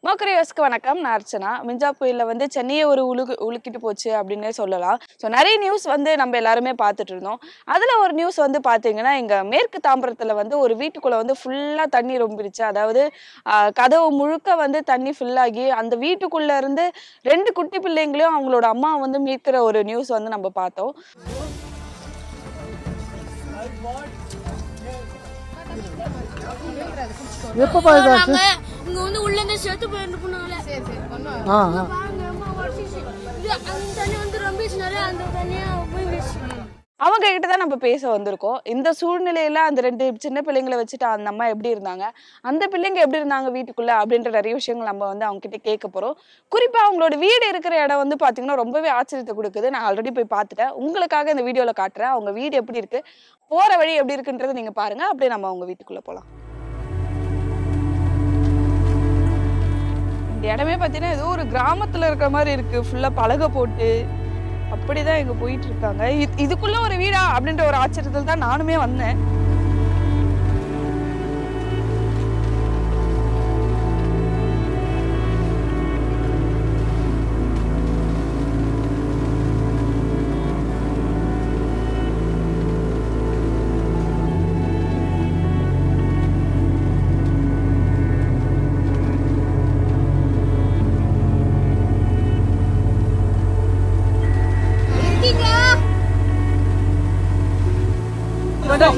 மோக்கரியோஸ்க்கு வணக்கம். நான் அர்ச்சனா. மிஞ்சா புயல்ல சென்னையை ஒரு உலுக்கிட்டு போச்சு அப்படின்னே சொல்லலாம். ஸோ நிறைய நியூஸ் நம்ம எல்லாருமே பார்த்துட்டு இருந்தோம். அதில் ஒரு நியூஸ் பார்த்தீங்கன்னா, இங்கே மேற்கு தாம்பரத்தில் ஒரு வீட்டுக்குள்ளே ஃபுல்லாக தண்ணி ரொம்பிருச்சு. அதாவது கதவு முழுக்க தண்ணி ஃபுல்லாகி அந்த வீட்டுக்குள்ளே இருந்து 2 குட்டி பிள்ளைங்களையும் அவங்களோட அம்மா மீட்கிற ஒரு நியூஸ் நம்ம பார்த்தோம். எப்ப பாய்தாச்சு இங்க உள்ள இருந்து செத்து போயிட்டு போனால சரி பண்ணுவாங்க பாருங்க அம்மா வர்ஷிச்சு இது அந்த தண்ணி ரொம்பிச்சுனால அந்த தண்ணியா போயிடுச்சு. அவங்க கிட்ட தான் நம்ம பேச வந்திருக்கோம். இந்த சூழ்நிலையில அந்த 2 சின்ன பிள்ளைங்களை வச்சுட்டு அந்த அம்மா எப்படி இருந்தாங்க, அந்த பிள்ளைங்க எப்படி இருந்தாங்க வீட்டுக்குள்ள அப்படின்ற நிறைய விஷயங்கள் நம்ம அவங்க கிட்ட கேட்க போறோம். குறிப்பா அவங்களோட வீடு இருக்கிற இடம் பாத்தீங்கன்னா ரொம்பவே ஆச்சரியத்தை கொடுக்குது. நான் ஆல்ரெடி போய் பார்த்துட்டேன். உங்களுக்காக இந்த வீடியோல காட்டுறேன். அவங்க வீடு எப்படி இருக்கு, போற வழி எப்படி இருக்குன்றதை நீங்க பாருங்க. அப்படியே நம்ம அவங்க வீட்டுக்குள்ள போலாம். இந்த இடமே பார்த்தீங்கன்னா ஏதோ ஒரு கிராமத்துல இருக்கிற மாதிரி இருக்கு. ஃபுல்லா பலகை போட்டு அப்படிதான் இங்க போயிட்டு இருக்காங்க. இதுக்குள்ள ஒரு வீடா அப்படின்ற ஒரு ஆச்சரியத்தில் தான் நானுமே வந்தேன்.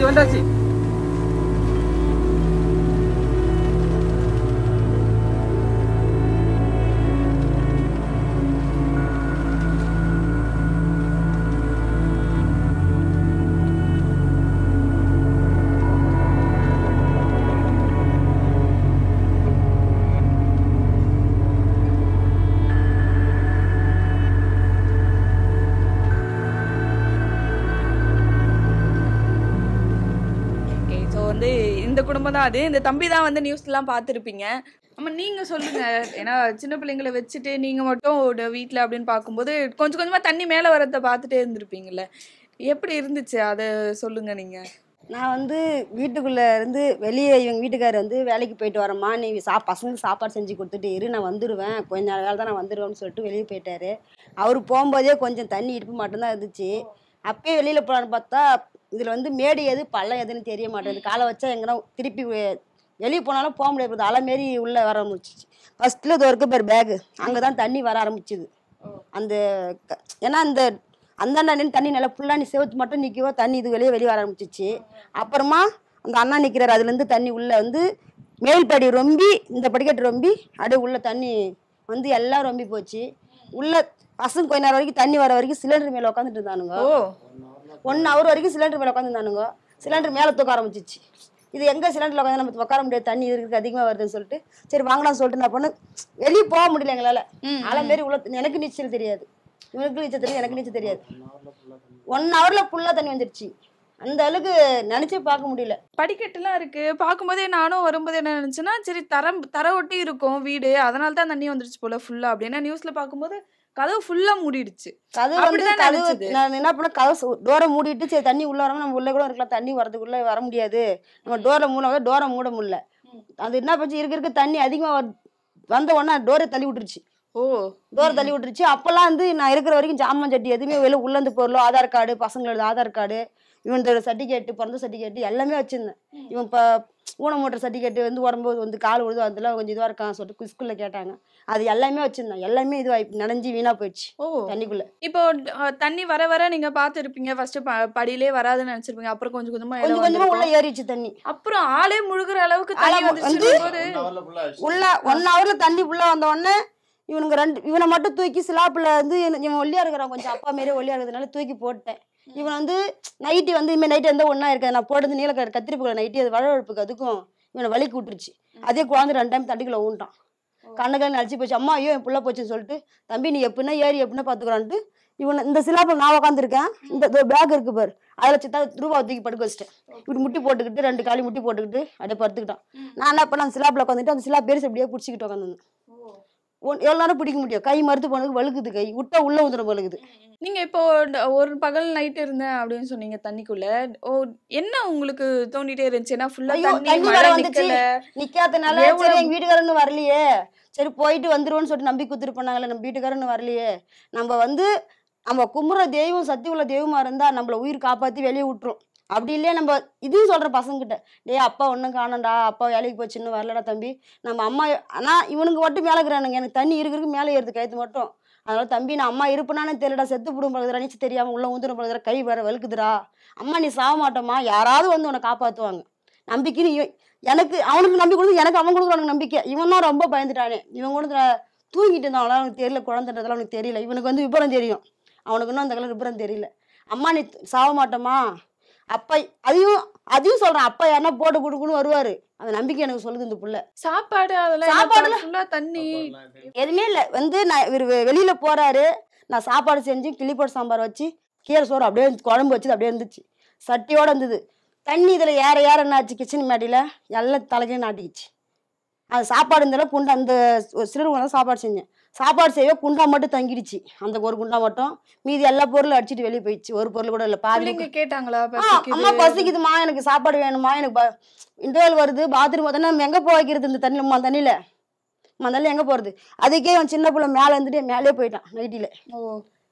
வந்தாச்சு இந்த குடும்பம் தான் அது. இந்த தம்பி தான் நியூஸ் எல்லாம் பார்த்துருப்பீங்க. ஆமா, நீங்க சொல்லுங்க. ஏன்னா சின்ன பிள்ளைங்களை வச்சுட்டு நீங்க மட்டும் வீட்டுல அப்படின்னு பார்க்கும்போது கொஞ்சம் கொஞ்சமா தண்ணி மேல வரத பார்த்துட்டே இருந்திருப்பீங்கல்ல, எப்படி இருந்துச்சு அதை சொல்லுங்க நீங்க. நான் வீட்டுக்குள்ளே இருந்து வெளியே இவங்க வீட்டுக்காரர் வேலைக்கு போயிட்டு வரேம்மா, நீ பசங்களுக்கு சாப்பாடு செஞ்சு கொடுத்துட்டு இரு, நான் வந்துடுவேன், கொஞ்ச நாள் தான் நான் வந்துடுவேன்னு சொல்லிட்டு வெளியே போயிட்டாரு. அவர் போகும்போதே கொஞ்சம் தண்ணி இடுப்பு மட்டும்தான் இருந்துச்சு. அப்பயே வெளியில் போகலான்னு பார்த்தா இதில் மேடு எது பள்ளம் எதுன்னு தெரிய மாட்டேங்குது. காலை வச்சா எங்கன்னா திருப்பி வெளியே போனாலும் போக முடியாது. அலை மாரி உள்ளே வர ஆரம்பிச்சிச்சு. ஃபஸ்ட்டில் இது வரைக்கும் பேர் பேகு அங்கே தான் தண்ணி வர ஆரம்பிச்சுது. அந்த ஏன்னா அந்த அந்தாண்ட நின்று தண்ணி நல்லா ஃபுல்லாக நீ செவத்து மட்டும் நிற்கவோ தண்ணி இது வெளியே வர ஆரம்பிச்சிச்சு. அப்புறமா அந்த அண்ணா நிற்கிறார், அதுலேருந்து தண்ணி உள்ளே மேல்படி ரொம்பி இந்த படிக்கட்டு ரொம்பி அப்படியே உள்ள தண்ணி எல்லாம் ரொம்பி போச்சு. உள்ள பசங்க கொஞ்ச நேரம் வரைக்கும் தண்ணி வர வரைக்கும் சிலிண்டர் மேலே உட்காந்துட்டு இருந்தானுங்க. 1 hour வரைக்கும் சிலிண்டர் மேலே உட்காந்துருந்தானுங்க. சிலிண்டர் மேலே தூக்க ஆரம்பிச்சிச்சு. இது எங்கே சிலிண்டரில் உட்காந்து நம்ம உட்கார முடியாது, தண்ணி இருக்குது அதிகமாக வருதுன்னு சொல்லிட்டு சரி வாங்கலாம்னு சொல்லிட்டு நான் பண்ண வெளியே போக முடியல எங்களால். அலை மாரி உள்ள எனக்கு நீச்சல் தெரியாது, இவனுக்கு நீச்சல் தெரியாது, எனக்கு நீச்சல் தெரியாது. 1 hourல ஃபுல்லாக தண்ணி வந்துடுச்சு. அந்த அளவுக்கு நினைச்சே பார்க்க முடியல. படிக்கட்டுலாம் இருக்கு. பார்க்கும்போதே நானும் வரும்போது என்ன நினைச்சேன்னா, சரி தர ஒட்டி இருக்கும் வீடு, அதனால தான் தண்ணி வந்துருச்சு போல ஃபுல்லா அப்படின்னு. நியூஸ்ல பார்க்கும்போது கதவு ஃபுல்லா மூடிடுச்சு. கதவு நான் என்ன பண்ண, கதவு டோரை மூடிட்டு சரி தண்ணி உள்ள வராம நம்ம உள்ள கூட இருக்கலாம், தண்ணி வரதுக்குள்ள வர முடியாது, நம்ம டோரை மூட முடியல. அது என்ன பண்ணி இருக்க தண்ணி அதிகமா வந்த உடனே டோரை தள்ளி விட்டுருச்சு. டோரை தள்ளி விட்டுருச்சு. அப்பெல்லாம் நான் இருக்கிற வரைக்கும் ஜாமான் சட்டி எதுவுமே வெளில உள்ளந்து பொருளோ, ஆதார் கார்டு, பசங்களோட ஆதார் கார்டு, இவனோட சர்டிஃபிகேட்டு, பிறந்த சர்டிஃபிகேட்டு எல்லாமே வச்சிருந்தேன். இவன் இப்போ ஊனமோட்டர் சர்டிஃபிகேட்டு உடம்பு கால் விழுது, அதெல்லாம் கொஞ்சம் இதுவாக இருக்கான்னு சொல்லிட்டு ஸ்கூலில் கேட்டாங்க. அது எல்லாமே வச்சிருந்தேன். எல்லாமே இதுவாக நனைஞ்சி வீணாக போயிடுச்சு தண்ணிக்குள்ளே. இப்போ தண்ணி வர வர நீங்க பார்த்துருப்பீங்க. ஃபர்ஸ்ட் படியிலே வராதுன்னு நினைச்சிருப்பீங்க. அப்புறம் கொஞ்சம் கொஞ்சமா உள்ள ஏறிச்சு தண்ணி. அப்புறம் ஆளே முழுகிற அளவுக்கு உள்ள 1 hourல தண்ணி உள்ள வந்த உடனே இவனை மட்டும் தூக்கி சிலாப்புல இவன் ஒல்லியா இருக்கிறான், கொஞ்சம் அப்பா மாரியே ஒல்லியா இருக்கிறதுனால தூக்கி போட்டேன். இவன் நைட்டி இனிமேல் நைட்டு எந்த ஒன்றா இருக்காது, நான் போடுறது நீலக்கடை கத்திரிப்புகளை நைட்டி அது வளவழுப்புக்கு அதுக்கும் இவனை வலிக்கு விட்டுருச்சு. அதே குழந்தை 2 time தண்ணிக்குள்ள ஊன்ட்டான். கண்ணுக்கெல்லாம் நடிச்சு போச்சு. அம்மா ஐயோ என் புள்ள போச்சுன்னு சொல்லிட்டு தம்பி நீ எப்படின்னா ஏறி எப்படின்னா பார்த்துக்கிறான்ட்டு இவனை இந்த சிலாப்பில் நான் உட்காந்துருக்கேன். இந்த பேக் இருக்கு பாரு, அதில் சித்தா ரூபா தூக்கி படுக்க வச்சிட்டேன். இப்படி முட்டி போட்டுக்கிட்டு 2 காலி முட்டி போட்டுக்கிட்டு அப்படியே படுத்துக்கிட்டான். நான் என்ன பண்ண அந்த சிலாப்பில் உட்காந்துட்டு அந்த சிலா பெருசு அப்படியே பிடிச்சிக்கிட்டு உட்காந்துருந்தேன். எவ்வளோ நேரம் பிடிக்க முடியும்? கை மறுத்து போனதுக்கு வழுக்குது, கை விட்டா உள்ள வந்துடும் வழுக்குது. நீங்க இப்போ ஒரு பகல் நைட் இருந்தேன் அப்படின்னு சொன்னீங்க தண்ணிக்குள்ள. ஓ, என்ன உங்களுக்கு தோண்டிட்டே இருந்துச்சு? ஏன்னா ஃபுல்லா ஐயோ தண்ணி, தண்ணி மழை வேற வந்துச்சு, நிக்கல. நிக்காதனால சரி எங்க வீட்டுக்காரன்னு வரலையே, சரி போயிட்டு வந்துருவோன்னு சொல்லிட்டு நம்பி குத்துட்டு பண்ணாங்கல்ல, நம்ம வீட்டுக்காரன்னு வரலையே, நம்ம கும்புற தெய்வம் சக்தி உள்ள தெய்வமா இருந்தா நம்மள உயிர் காப்பாத்தி வெளியே விட்டுரும். அப்படி இல்லையே நம்ம இதுவும் சொல்ற பசங்கிட்ட, டேய் அப்பா ஒன்றும் காணண்டா, அப்பா வேலைக்கு போச்சு இன்னும் வரலடா தம்பி, நம்ம அம்மா ஆனா இவனுக்கு மட்டும் மேலே இருக்கிறானுங்க, எனக்கு தண்ணி இருக்கு மேலே ஏறுது கயிற்று மட்டும். அதனால தம்பி நான் அம்மா இருப்பேனானே தெரியலடா, செத்து போடும் பழகுதுடா, நீச்சு தெரியாம உள்ள ஊந்துடும் பழகுதுடா, கை வேற வலுக்குதுடா, அம்மா நீ சாக மாட்டோமா, யாராவது வந்து உன்னை காப்பாற்றுவாங்க நம்பிக்கைன்னு எனக்கு அவனுக்கு நம்பி கொடுத்து எனக்கு அவன் கொடுக்குறானுக்கு நம்பிக்கை. இவன் தான் ரொம்ப பயந்துட்டானே, இவன் கூட தூங்கிட்டு இருந்தான், அவனுக்கு தெரியல, குழந்தைன்றதெல்லாம் அவனுக்கு தெரியல, இவனுக்கு வந்து விபரம் தெரியும், அவனுக்கு இன்னும் அந்த கலர் விபரம் தெரியல. அம்மா நீ சாக மாட்டோமா, அப்பா அதையும் சொல்றான், அப்பா யாருன்னா போட்டு கொடுக்குன்னு வருவாரு, அந்த நம்பிக்கை எனக்கு சொல்லுது இந்த புள்ள. சாப்பாடு அதெல்லாம் சாப்பாடுல ஃபுல்லா தண்ணி எதுவுமே இல்லை. நான் இவர் வெளியில போறாரு, நான் சாப்பாடு செஞ்சு கிளிப்போட்டு சாம்பார் வச்சு கீரை சோறு அப்படியே குழம்பு வச்சு அப்படியே இருந்துச்சு, சட்டியோட இருந்தது. தண்ணி இதில் ஏற என்னாச்சு, கிச்சன் மேட்டியில் எல்லாம் தலைக்கையும் நாட்டிக்கிச்சு. அது சாப்பாடு இருந்தாலும் குண்டா அந்த சிறுவங்க தான் சாப்பாடு செஞ்சேன், சாப்பாடு செய்ய குண்டா மட்டும் தங்கிடுச்சு, அந்த ஒரு குண்டா மட்டும், மீதி எல்லா பொருளும் அடிச்சுட்டு வெளியே போயிடுச்சு, ஒரு பொருள் கூட இல்லை. பாதி கேட்டாங்களா? அம்மா பசிக்குதுமா, எனக்கு சாப்பாடு வேணுமா, எனக்கு இன்டர்வல் வருது, பாத்ரூம் பார்த்தோன்னா நம்ம எங்கே போய் வைக்கிறது இந்த தண்ணியில் எங்கே போகிறது. அதுக்கே அவன் சின்ன பிள்ளை மேலே இருந்துட்டு மேலே போயிட்டான் நைட்டியில்,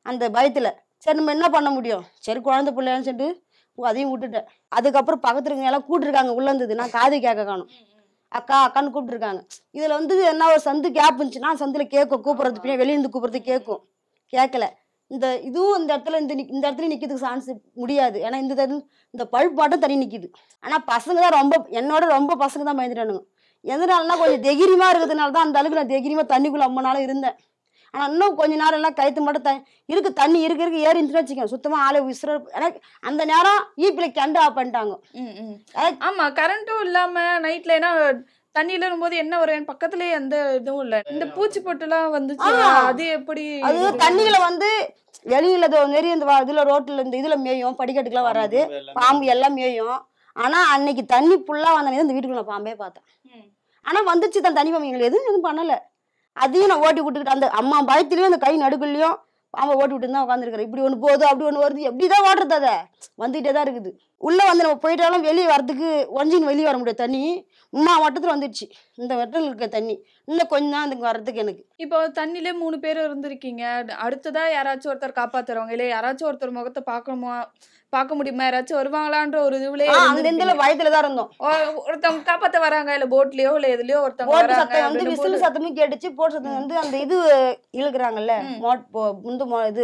அந்த பயத்தில். சரி நம்ம என்ன பண்ண முடியும், சரி குழந்தை பிள்ளைன்னு சொல்லிட்டு அதையும் விட்டுட்டேன். அதுக்கப்புறம் பக்கத்துல எல்லாம் கூப்பிட்டுருக்காங்க, உள்ள இருந்தது நான் காது கேட்க காணும், அக்கா அக்கான்னு கூப்பிட்டுருக்காங்க. இதில் வந்து என்ன ஒரு சந்து கேப் இருந்துச்சுன்னா சந்தில் கேட்கும், கூப்பிட்றது பின்னாடி வெளியிருந்து கூப்பிட்றது கேட்கும், கேட்கல. இதுவும் இந்த இடத்துல இந்த இடத்துல நிற்கிறதுக்கு சான்ஸ் முடியாது, ஏன்னா இந்த பல்ப் மட்டும் தண்ணி நிற்கிது. ஆனால் பசங்க தான் என்னோட ரொம்ப பசங்க தான் பயந்துட்டானுங்க. எதனாலனா கொஞ்சம் தைரியமாக இருக்கிறதுனால தான் அந்த அளவுக்கு நான் தைரியமாக தண்ணிக்குள்ளே ரொம்ப நாளும் இருந்தேன். ஆனால் இன்னும் கொஞ்ச நேரம் எல்லாம் கயிற்று மட்டும் தண்ணி இருக்க ஏறி இருந்துச்சுன்னு வச்சுக்கோங்க, சுத்தமாக ஆளை விசிற. எனக்கு அந்த நேரம் ஈப்பில் கண்டு ஆஃப் பண்ணிட்டாங்க. ஆமா, கரண்ட்டும் இல்லாம நைட்ல ஏன்னா தண்ணியில இருக்கும்போது என்ன வரும், பக்கத்துலயே எந்த இதுவும் இல்ல, இந்த பூச்சி பொட்டுலாம் வந்துச்சு, அது எப்படி? அது தண்ணியில வந்து வெளியில நெறி இந்த இதுல ரோட்ல இந்த இதுல மேயும், படிக்கட்டுக்கெல்லாம் வராது, பாம்பு எல்லாம் மேயும். ஆனா அன்னைக்கு தண்ணி ஃபுல்லா வந்தனே இந்த வீட்டுக்குள்ள பாம்பே பார்த்தேன். ஆனா வந்துச்சு தான் தண்ணி பாம்பு, எங்களுக்கு எதுவும் பண்ணல. அதையும் நான் ஓட்டி விட்டுக்கிட்டு அந்த அம்மா பயத்துலயும் அந்த கை நடுக்குள்ளயும் பாம்பை ஓட்டி விட்டு தான் உட்காந்துருக்கிறேன். இப்படி ஒன்று போகுது அப்படி ஒன்று வருது, எப்படிதான் ஓட்டுறது, அதை வந்துகிட்டே தான் இருக்குது. உள்ள வந்து நம்ம போயிட்டாலும் வெளியே வரதுக்கு ஒஞ்சின்னு வெளியே வர முடியாது, தண்ணி மட்டத்துல வந்துடுச்சு, இந்த வெட்டல் இருக்க தண்ணி இன்னும் கொஞ்சம் தான் அதுக்கு வர்றதுக்கு. எனக்கு இப்போ தண்ணிலே 3 பேர் இருந்திருக்கீங்க, அடுத்ததா யாராச்சும் ஒருத்தர் காப்பாத்துறவங்க இல்ல யாராச்சும் ஒருத்தர் முகத்தை பார்க்க முடியுமா, யாராச்சும் வருவாங்களான்ற ஒரு இதுல பயத்துலதான் இருந்தோம். ஒருத்தவங்க காப்பாத்த வராங்க, இல்ல போட்லயோ இல்ல எதுலயோ ஒருத்தவங்க சத்தம் வந்து விசில் சத்தமும் கேட்டுச்சு, போட் சத்தம் வந்து அந்த இது இழுக்குறாங்கல்ல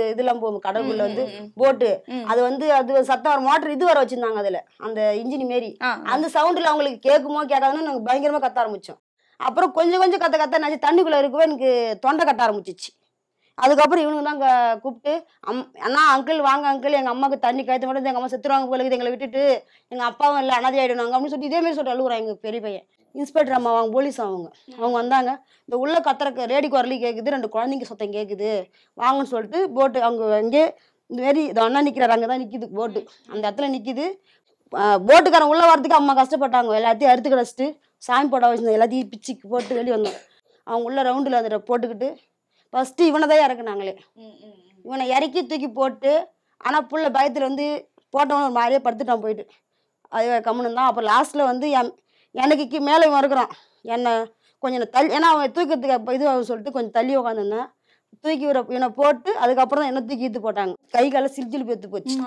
இதெல்லாம் போகும் கடவுள்ல வந்து போட்டு, அது வந்து அது சத்தம் மோட்டர் இது வர வச்சிருந்தாங்க அதுல அந்த இன்ஜின் மாரி, அந்த சவுண்ட்ல அவங்களுக்கு கேட்குமோ கேட்காதுன்னு நாங்க பயங்கரமா கத்த ஆரம்பிச்சோம். அப்புறம் கொஞ்சம் கத்த நினைச்சு தண்ணிக்குள்ள இருக்கவே எனக்கு தொண்டை கட்ட ஆரம்பிச்சிச்சு. அதுக்கப்புறம் இவனுக்கு தான் கூப்பிட்டு அண்ணா அங்கிள் வாங்க அங்கிள், எங்க அம்மாவுக்கு தண்ணி கயத்த மட்டும் எங்க அம்மா செத்துருவாங்க போல இருக்குது, எங்களை விட்டுட்டு எங்க அப்பாவும் இல்லை அனாதை ஆயிடுவாங்க அப்படின்னு சொல்லிட்டு இதே மாதிரி சொல்லிட்டு அழுகுறாங்க. எங்க பெரிய பையன் இன்ஸ்பெக்டர் அம்மா, அவங்க போலீஸ், அவங்க வந்தாங்க. இந்த உள்ள கத்துற ரேடி குரலி கேட்குது, 2 குழந்தைங்க சத்தம் கேட்குது, வாங்கன்னு சொல்லிட்டு போட்டு அவங்க இங்கே இந்த மாரி இந்த அண்ணா நிற்கிறாரு, அங்கே தான் நிற்கிது போட்டு, அந்த இடத்துல நிற்கிது. போட்டுக்காரன் உள்ள வரதுக்கு அம்மா கஷ்டப்பட்டாங்க, எல்லாத்தையும் அறுத்து கிடச்சிட்டு சாமி போட வச்சிருந்தோம், எல்லாத்தையும் பிச்சுக்கு போட்டு வெளியே வந்தோம். அவங்க உள்ள ரவுண்டில் அதை போட்டுக்கிட்டு ஃபஸ்ட்டு இவனை தான் இறக்குனாங்களே, இவனை இறக்கி தூக்கி போட்டு, ஆனால் புள்ள பயத்தில் வந்து போட்டவன ஒரு மாதிரியே படுத்துட்டான் போயிட்டு, அது கம்முன்னு தான். அப்புறம் லாஸ்ட்டில் வந்து எனக்கு மேலே இவன் இருக்கிறான், என்னை கொஞ்சம் தள்ளி, ஏன்னா அவன் தூக்கிறதுக்கு இது சொல்லிட்டு கொஞ்சம் தள்ளி உட்காந்துருந்தேன், தூக்கி இவனை போட்டு அதுக்கப்புறம் தான் என்ன தூக்கி இழுத்து போட்டாங்க. கை கால சிலிச்சில் பேத்து போச்சு.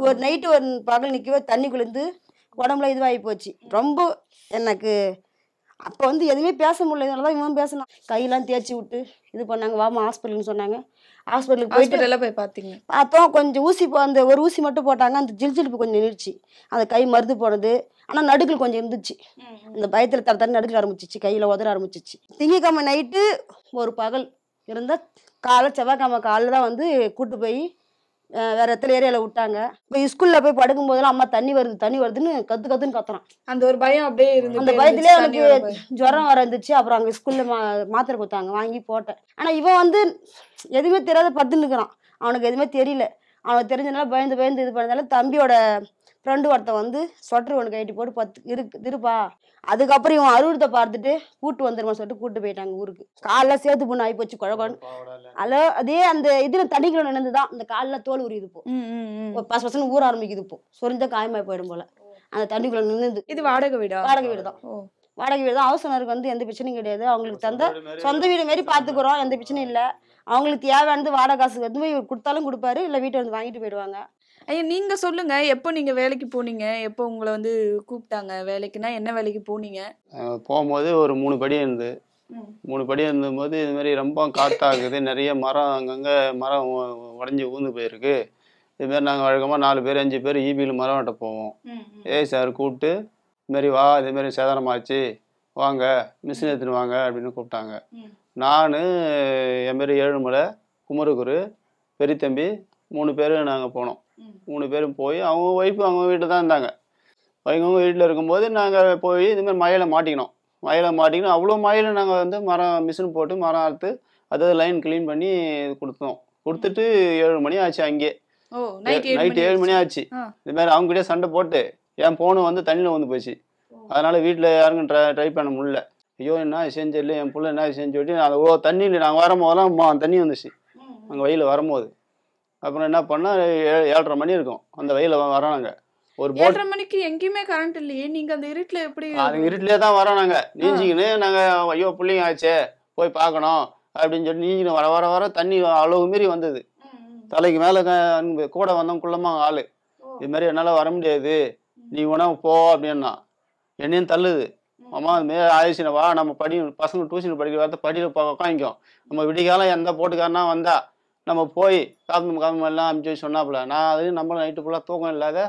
ஒரு நைட்டு ஒரு பகல் நிற்கவே தண்ணிக்குள்ளேருந்து உடம்புல இதுவாகி போச்சு. ரொம்ப எனக்கு அப்போ வந்து எதுவுமே பேச முடியல, தான் இவன் பேசணும். கையெல்லாம் தேய்ச்சி விட்டு இது பண்ணாங்க, வாமா ஹாஸ்பிட்டல்னு சொன்னாங்க. ஹாஸ்பிட்டலுக்கு போய் பார்த்தீங்க, பார்த்தோம் கொஞ்சம் ஊசி, அந்த ஒரு ஊசி மட்டும் போட்டாங்க, அந்த ஜில்ஜிலிப்பு கொஞ்சம் நின்றுச்சு, அந்த கை மருந்து போனது. ஆனால் நடுக்கில் கொஞ்சம் இருந்துச்சு, அந்த பயத்தில் தண்ணி நடுக்க ஆரம்பிச்சிச்சு, கையில் உதற ஆரம்பிச்சிச்சு. திங்கக்கிழமை நைட்டு ஒரு பகல் இருந்தால் செவ்வாய்க்கிழமை காலையில் தான் வந்து கூப்பிட்டு போய் வேற இடத்துல ஏரியாவில் விட்டாங்க. இப்போ ஸ்கூலில் போய் படுக்கும் போதெல்லாம் அம்மா தண்ணி வருதுன்னு கத்துன்னு கத்துறான். அந்த ஒரு பயம் அப்படியே இருந்து, அந்த பயத்திலே எனக்கு ஜுரம் வர இருந்துச்சு. அப்புறம் அங்கே ஸ்கூலில் மாத்திரை கொடுத்தாங்க, வாங்கி போட்டேன். ஆனால் இவன் வந்து எதுவுமே தெரியாத படுத்துன்னு இருக்கிறான், அவனுக்கு எதுவுமே தெரியல. அவனுக்கு தெரிஞ்சதுனால பயந்து இது பண்ணதால தம்பியோட ஃப்ரெண்டு ஒருத்தன் வந்து ஸ்வெட்டர் ஒன்று கட்டி போட்டு 10 இருப்பா. அதுக்கப்புறம் இவன் அறுவடத்தை பார்த்துட்டு கூட்டு வந்துருமா சொல்லிட்டு கூட்டு போயிட்டாங்க ஊருக்கு. காலில் சேத்து பொண்ணு ஆகி போச்சு குழந்தை. அதே அந்த இதுல தண்ணிக்குள்ள நினைந்துதான் இந்த காலில் தோல் உரியுது. இப்போ பசங்க ஊற ஆரம்பிக்குது. இப்போ சொரிஞ்சா காயமாய் போயிடும் போல அந்த தண்ணிக்குள்ள நின்று. இது வாடகை வீடா? வாடகை வீடு தான். வாடகை வீடு தான். ஹவுஸ் ஓனருக்கு வந்து எந்த பிரச்சனையும் கிடையாது. அவங்களுக்கு தந்த சொந்த வீடு மாரி பாத்துக்கிறோம், எந்த பிரச்சனையும் இல்லை. அவங்களுக்கு தேவையானது வாடகை காசு வந்து கொடுத்தாலும் கொடுப்பாரு, இல்லை வீட்டை வந்து வாங்கிட்டு போயிடுவாங்க. ஐயா நீங்க சொல்லுங்க, எப்போ நீங்க வேலைக்கு போனீங்க? எப்போ உங்களை வந்து கூப்பிட்டாங்க வேலைக்குன்னா? என்ன வேலைக்கு போனீங்க? போகும்போது ஒரு 3 படி இருந்து 3 படி இருந்தபோது இது மாதிரி ரொம்ப காத்தாகுது, நிறைய மரம் அங்கங்கே மரம் உடஞ்சி ஊந்து போயிருக்கு. இதுமாரி நாங்கள் வழக்கமாக 4 பேர் 5 பேர் ஈபியில் மரம் வெட்ட போவோம். சார் கூப்பிட்டு இதுமாரி வா, இதுமாரி சேதாரமாச்சு, வாங்க மிஷின் எடுத்துன்னு வாங்க அப்படின்னு கூப்பிட்டாங்க. நான் என் பேர் ஏழுமலை, குமரகுரு, பெரியத்தம்பி 3 பேர் நாங்கள் போனோம். 3 பேரும் போய் அவங்க ஒய்ஃபு அவங்க வீட்டில் தான் இருந்தாங்க. அவங்க வீட்டில் இருக்கும்போது நாங்கள் போய் இதுமாதிரி மழையில் மாட்டிக்கணும். அவ்வளோ மழையில் நாங்கள் வந்து மரம் மிஷின் போட்டு மரம் அறுத்து அதாவது லைன் க்ளீன் பண்ணி கொடுத்துட்டு 7 மணி ஆச்சு. அங்கே நைட்டு 7 மணி ஆச்சு. இதுமாதிரி அவங்ககிட்டே சண்டை போட்டு என் ஃபோனு வந்து தண்ணியில் வந்து போச்சு. அதனால் வீட்டில் யாருக்கும் ட்ரை பண்ண முடியல. ஐயோ என்ன செஞ்சு என் பிள்ளை என்ன செஞ்சு விட்டு நான் அவ்வளோ தண்ணியில் நாங்கள் வரும்போதெல்லாம் தண்ணி வந்துச்சு அங்கே வெயில் வரும்போது. அப்புறம் என்ன பண்ணால் 7:30 மணி இருக்கும் அந்த வெயில வரோம். நாங்கள் ஒரு 7:30 மணிக்கு எங்கேயுமே கரண்ட் இல்லையே, நீங்கள் அந்த இருட்டில் எப்படி? அது இருட்டிலே தான் வரோம். நாங்கள் நீஞ்சிக்கின்னு நாங்கள் ஐயோ பிள்ளைங்க ஆச்சே போய் பார்க்கணும் அப்படின்னு சொல்லி நீஞ்சின்னு வர தண்ணி அளவு மீறி வந்தது. தலைக்கு மேலே கூட வந்தோம் குள்ளமாக ஆள். இது மாதிரி என்னால் வர முடியாது, நீ உணவு போ அப்படின்னா என்னையும் தள்ளுது. அம்மா அது மாரி ஆயிடுச்சுன்னா வா நம்ம பசங்க டியூஷன் படிக்கிற வார்த்தை படியில் உட்காந்துக்கும். நம்ம விடிகாலம் எந்த போட்டுக்காரனா வந்தா நம்ம போய் காப்பி எல்லாம் அனுப்பிச்சு சொன்னாப்புல. நான் அது நம்ம நைட்டு ஃபுல்லாக தூக்கம் இல்லாத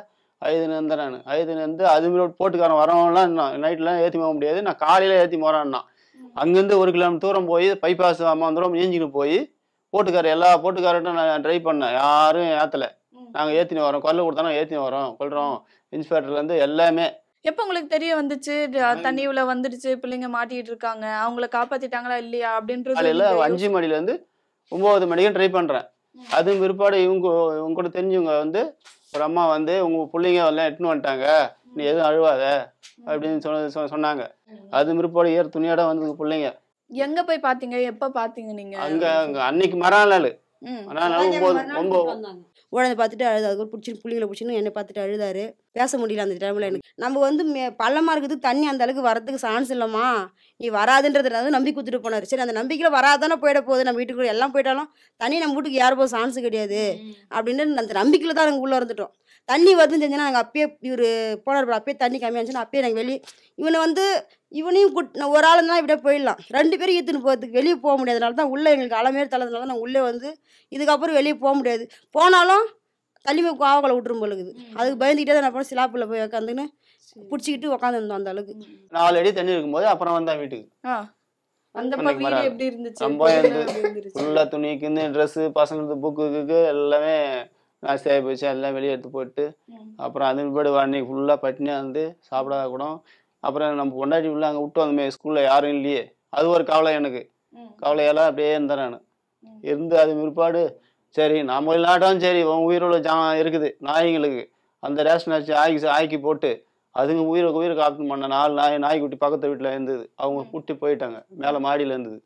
ஐதுன்னு இருந்தேன். நான் ஐதுன்னு இருந்து அதுமாரி போட்டுக்காரன் வரவங்களாம் நைட்லாம் ஏற்றி போக முடியாது, நான் காலையில் ஏற்றி போகிறான்னா அங்கேருந்து 1 கிலோமீட்டர் தூரம் போய் பைபாஸ் அம்மா தூரம் நீஞ்சின்னு போய் போட்டுக்கார எல்லா போட்டுக்காரட்டும் நான் ட்ரை பண்ணேன், யாரும் ஏற்றலை. நாங்கள் ஏற்றின்னு வரோம், குரல் கொடுத்தானோ ஏற்றின்னு வரோம் கொள்கிறோம் இன்ஸ்பெக்டர்லேருந்து எல்லாமே. எப்போ உங்களுக்கு தெரிய வந்துச்சு தண்ணி உள்ள வந்துடுச்சு, பிள்ளைங்க மாட்டிட்டு இருக்காங்க, அவங்கள காப்பாத்திட்டாங்களா இல்லையா அப்படின்றது? காலையில் 5 மணிலேருந்து 9 மணிக்கும் ட்ரை பண்ணுறேன். அதுவும் பிற்பாடு இவங்க கூட தெரிஞ்சவங்க வந்து ஒரு அம்மா வந்து உங்கள் பிள்ளைங்க எல்லாம் எட்டுன்னு வந்துட்டாங்க, நீ எதுவும் அழுவாத அப்படின்னு சொன்னாங்க. அது பிற்பாடு துணியோட வந்து பிள்ளைங்க. எங்க போய் பாத்தீங்க, எப்ப பாத்தீங்க நீங்க? அங்கே அன்னைக்கு மறுநாள் உடனே பார்த்துட்டு அழுது. அதுக்கு பிடிச்சின்னு பிள்ளைங்களை பிடிச்சின்னு என்னை பார்த்துட்டு அழுதாரு. பேச முடியல அந்த டைமில் எனக்கு. நம்ம வந்து பள்ளமாக இருக்குது, தண்ணி அந்த அளவுக்கு வரதுக்கு சான்ஸ் இல்லைம்மா, நீ வராதுன்றதுனால நம்பி கொடுத்துட்டு போனார். சரி அந்த நம்பிக்கையில் வராதானே போயிட போகுது, நம்ம வீட்டுக்கு எல்லாம் போயிட்டாலும் தண்ணி நம்ம வீட்டுக்கு யாரும் போக சான்ஸ் கிடையாது அப்படின்னு அந்த நம்பிக்கையில் தான் நாங்கள் உள்ளே இருந்துட்டோம். தண்ணி வருதுன்னு செஞ்சோன்னா நாங்கள் அப்பயே இவர் போனார், அப்பயே தண்ணி கம்மியாச்சுன்னா அப்பயே நாங்கள் வெளியே இவனையும் ஒரு ஆள் தான் இப்படியே போயிடலாம். 2 பேரும் ஈத்துன்னு போகிறதுக்கு வெளியே போக முடியாதனால தான் உள்ளே எங்களுக்கு அலமேறு தளர்ந்தனால தான் நாங்கள் உள்ளே வந்து இதுக்கப்புறம் வெளியே போக முடியாது. போனாலும் தள்ளிமே காவலை விட்டுரும் போலுக்குது. அதுக்கு பயந்துக்கிட்டே தான் நான் போய் சிலாப்பில் போய் உட்காந்துன்னு பிடிச்சிக்கிட்டு உட்காந்துருந்தோம். அந்த அளவுக்கு 4 அடி தண்ணி இருக்கும்போது அப்புறம் வந்தா வீட்டுக்கு. ரொம்ப ஃபுல்லாக துணிக்குன்னு ட்ரெஸ்ஸு பசங்களுக்கு புக்கு எல்லாமே நாஸ்தி ஆகி போச்சு, எல்லாம் வெளியே எடுத்து போட்டு அப்புறம் அது பிற்பாடு அன்னைக்கு ஃபுல்லாக பட்டினியாக வந்து சாப்பிடாத கூட. அப்புறம் நம்ம பொண்டாட்டி ஃபுல்லாக அங்கே விட்டு வந்தோமே, ஸ்கூலில் யாரும் இல்லையே, அது ஒரு கவலை எனக்கு. கவலையெல்லாம் அப்படியே இருந்தேன் நான் இருந்து. அது பிற்பாடு சரி நம்ம இல்லாட்டாலும் சரி உயிரோட இருக்குது நாய்களுக்கு அந்த ரேஷன் ஆக்கி போட்டு அதுங்க உயிரை காப்பீடு பண்ண 4 நாய்க்குட்டி பக்கத்து வீட்டில் இருந்தது. அவங்க கூட்டி போயிட்டாங்க, மேலே மாடியில் இருந்தது.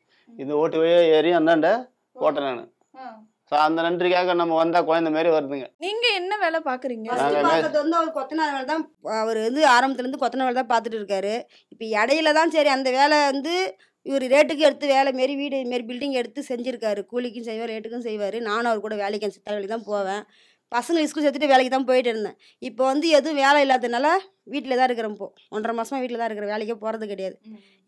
இந்த ஓட்டு வழியே ஏறி அந்தாண்ட போட்டேன் நான். அந்த நன்றிக்காக நம்ம வந்தா குழந்தை மாதிரி வருதுங்க. நீங்க என்ன வேலை பாக்குறீங்க? வந்து அவர் கொத்தனார் வேலை தான். அவர் வந்து ஆரம்பத்துல இருந்து கொத்தனார் வேலை தான் பார்த்துட்டு இருக்காரு. இப்போ இடையில தான் சரி அந்த வேலை வந்து இவர் ரேட்டுக்கு எடுத்து வேலை மாரி வீடு மாரி பில்டிங் எடுத்து செஞ்சுருக்காரு. கூலிக்கும் செய்வார், ரேட்டுக்கும் செய்வார். நானும் அவர் கூட வேலைக்கு சித்தா வேலைக்கு தான் போவேன். பசங்க ஸ்கூல் சேர்த்துட்டு வேலைக்கு தான் போயிட்டு இருந்தேன். இப்போ வந்து எதுவும் வேலை இல்லாததுனால வீட்டில் தான் இருக்கிறேன். இப்போ 1.5 மாதமாக வீட்டில் தான் இருக்கிற, வேலைக்கே போகிறது கிடையாது.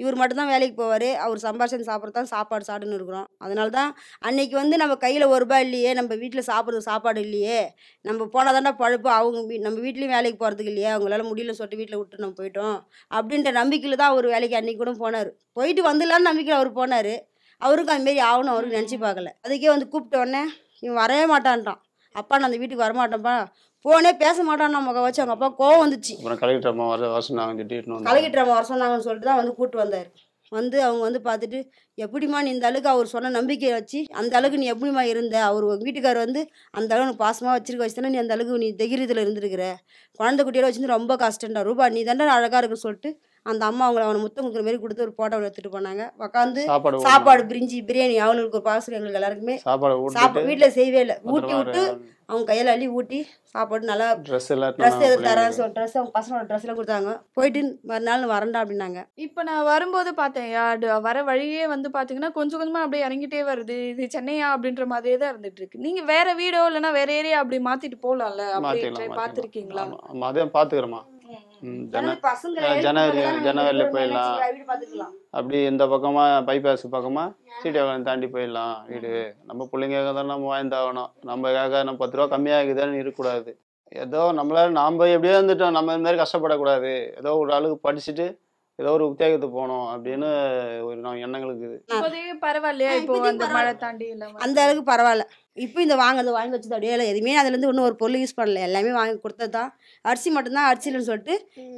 இவர் மட்டும்தான் வேலைக்கு போவார். அவர் சம்பாரிச்சு சாப்பிட்றது தான் சாப்பாடு சாப்பிட்டுன்னு இருக்கிறோம். அதனால தான் அன்றைக்கி வந்து நம்ம கையில் 1 ரூபாய் இல்லையே, நம்ம வீட்டில் சாப்பிட்றது சாப்பாடு இல்லையே, நம்ம போனால் தாண்டா பழுப்பு, அவங்க நம்ம வீட்லேயும் வேலைக்கு போகிறதுக்கு இல்லையே, அவங்களால முடியலன்னு சொல்லிட்டு வீட்டில் விட்டு நம்ம போயிட்டோம் அப்படின்ற நம்பிக்கையில் தான் அவர் வேலைக்கு அன்றைக்கி கூட போனார். போயிட்டு வந்துடலான்னு நம்பிக்கையில் அவர் போனார். அவருக்கு அதுமாரி ஆகணும் அவருக்கு நினச்சி பார்க்கல. அதுக்கே வந்து கூப்பிட்ட உடனே இவன் வரவே மாட்டான்ட்டான். அப்பா நான் அந்த வீட்டுக்கு வரமாட்டேன்ப்பா, போனே பேச மாட்டான். நம்ம வச்சு அவங்க அப்பா கோவம் வந்துச்சு. கலெக்டர் அம்மா வர சொன்னாங்க, கலெக்டர் அம்மா வர சொன்னாங்கன்னு சொல்லிட்டு தான் வந்து கூப்பிட்டு வந்தார். வந்து அவங்க வந்து பார்த்துட்டு, எப்படிம்மா நீ இந்த அளவுக்கு அவர் சொன்ன நம்பிக்கையை வச்சு அந்த அளவுக்கு நீ எப்படிம்மா இருந்த, அவர் உங்கள் வீட்டுக்காரர் வந்து அந்த அளவு உனக்கு பாசமாக வச்சு தானே நீ அந்த அளவுக்கு நீ தைரியத்தில் இருந்திருக்கிற, குழந்தை குட்டியோட வச்சுருந்து ரொம்ப கஷ்டம்டா ரூபா, நீ தானே அழகாக இருக்குன்னு சொல்லிட்டு அந்த அம்மா அவனை முத்தம் கொடுக்குற மாதிரி கொடுத்து ஒரு போட்டோ எடுத்துகிட்டு போனாங்க. உட்காந்து சாப்பாடு பிரியாணி அவங்களுக்கு ஒரு பார்சல் எங்களுக்கு எல்லாருக்குமே சாப்பாடு வீட்டில் செய்யவே இல்லை, ஊட்டி விட்டு அவங்க கையில் அள்ளி ஊட்டி சாப்பாடு நல்லா ட்ரெஸ் எதுவும் தரேன் ட்ரெஸ் அவங்க பசங்களோட ட்ரெஸ் எல்லாம் கொடுத்தாங்க. போயிட்டு மறுநாள் வரண்டா அப்படின்னாங்க. இப்போ நான் வரும்போது பார்த்தேன் வர வழியே வந்து பார்த்தீங்கன்னா கொஞ்சம் கொஞ்சமாக அப்படியே இறங்கிட்டே வருது. இது சென்னையா அப்படின்ற மாதிரியே தான் இருந்துட்டு இருக்கு. நீங்க வேற வீடோ இல்லைன்னா வேற ஏரியா அப்படி மாத்திட்டு போகலாம்ல, அப்படி பார்த்துருக்கீங்களா? அதையும் பார்த்துக்கிறோமா, ஜனவரியில் போயிடலாம். அப்படி இந்த பக்கமா பைபாஸ் பக்கமா சீட்டாவளம் தாண்டி போயிடலாம் வீடு. நம்ம பிள்ளைங்க தான் நம்ம வாழ்ந்தாகணும். நம்மக்காக நம்ம 10 ரூபா கம்மியாகுதுன்னு இருக்கக்கூடாது. ஏதோ நம்மளால நாம் எப்படியோ இருந்துட்டோம், நம்ம இந்த மாதிரி கஷ்டப்படக்கூடாது. ஏதோ ஒரு அளவுக்கு படிச்சுட்டு ஏதோ ஒரு உத்தியோகத்துக்கு போகணும் அப்படின்னு ஒரு எண்ணங்களுக்கு பரவாயில்லையா? இப்போ அந்த மழை தாண்டி அந்த அளவுக்கு பரவாயில்ல. இப்போ இந்த வாங்கி வச்சது அப்படியே இல்லை, எதுவுமே அதுலேருந்து இன்னும் ஒரு பொருள் யூஸ் பண்ணல, எல்லாமே வாங்கி கொடுத்தது தான். அரிசி மட்டும்தான் அரிசி இல்லைன்னு சொல்லிட்டு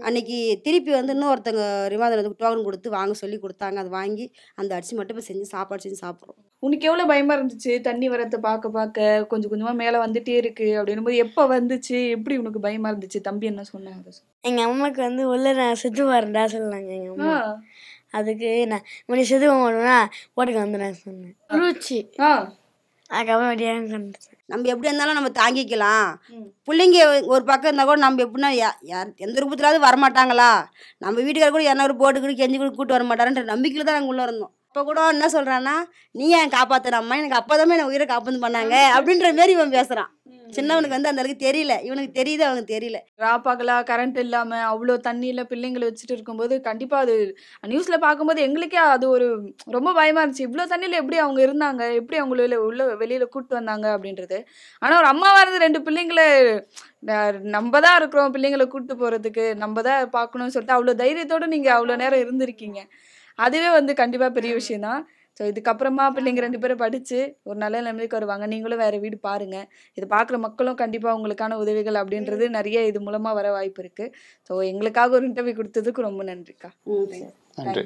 அன்னைக்கு திருப்பி வந்து இன்னொருத்தங்க ரிமாதம் டோக்கன் கொடுத்து வாங்க சொல்லி கொடுத்தாங்க. அதை வாங்கி அந்த அரிசி மட்டும் இப்போ செஞ்சு சாப்பாடு செஞ்சு சாப்பிட்றோம். உனக்கு எவ்வளோ பயமா இருந்துச்சு தண்ணி வரத்தை பார்க்க கொஞ்சம் கொஞ்சமா மேலே வந்துட்டே இருக்கு அப்படின்னும் போது எப்போ வந்துச்சு, எப்படி உனக்கு பயமா இருந்துச்சு? தம்பி என்ன சொன்னாங்க? எங்க அம்மாக்கு வந்து உள்ள நான் செத்து வரேன்டா சொன்னாங்க எங்க அம்மா. அதுக்கு நான் மணி செத்து போனா ஓட்டுக்கு வந்து நான் சொன்னேன் ருச்சி. அதுக்கப்புறம் வெடியாக சொன்னேன். நம்ம எப்படி இருந்தாலும் நம்ம தாங்கிக்கலாம். பிள்ளைங்க ஒரு பக்கம் இருந்தால் கூட நம்ம எப்படின்னா யார் எந்த ரூபத்திலாவது வரமாட்டாங்களா, நம்ம வீட்டுக்கார கூட யாரும் போட்டுக்கிட்டு கெஞ்சி கூட கூப்பிட்டு வர மாட்டாருன்ற நம்பிக்கையில் தான் நாங்கள் உள்ளே இருந்தோம். இப்போ கூட என்ன சொல்கிறான்னா, நீ ஏன் காப்பாற்றுற அம்மா, எனக்கு அப்போ தான் எனக்கு உயிரை காப்பாற்று பண்ணாங்க அப்படின்ற மாரி இவன் பேசுகிறான். சின்னவனுக்கு வந்து அந்த அளவுக்கு தெரியல, இவனுக்கு தெரியுது, அவனுக்கு தெரியல. ராப்பாகலா கரண்ட் இல்லாம அவ்வளோ தண்ணியில பிள்ளைங்களை வச்சுட்டு இருக்கும்போது கண்டிப்பா அது நியூஸ்ல பார்க்கும்போது எங்களுக்கே அது ஒரு ரொம்ப பயமா இருந்துச்சு. இவ்வளோ தண்ணியில எப்படி அவங்க இருந்தாங்க, எப்படி அவங்கள வெளியில கூப்பிட்டு வந்தாங்க அப்படின்றது. ஆனா ஒரு அம்மாவா இருந்து 2 பிள்ளைங்களை நம்ம தான் இருக்கிறோம், பிள்ளைங்களை கூப்பிட்டு போறதுக்கு நம்ம தான் பார்க்கணும்னு சொல்லிட்டு அவ்வளோ தைரியத்தோட நீங்க அவ்வளோ நேரம் இருந்திருக்கீங்க. அதுவே வந்து கண்டிப்பா பெரிய விஷயம் தான். ஸோ இதுக்கப்புறமா பிள்ளைங்க 2 பேரும் படித்து ஒரு நல்ல நிலைமைக்கு வருவாங்க. நீங்களும் வேறு வீடு பாருங்கள். இது பார்க்குற மக்களும் கண்டிப்பாக உங்களுக்கான உதவிகள் அப்படின்றது நிறைய இது மூலமாக வர வாய்ப்பு இருக்குது. ஸோ எங்களுக்காக ஒரு இன்டர்வியூ கொடுத்ததுக்கு ரொம்ப நன்றிக்கா. நன்றி.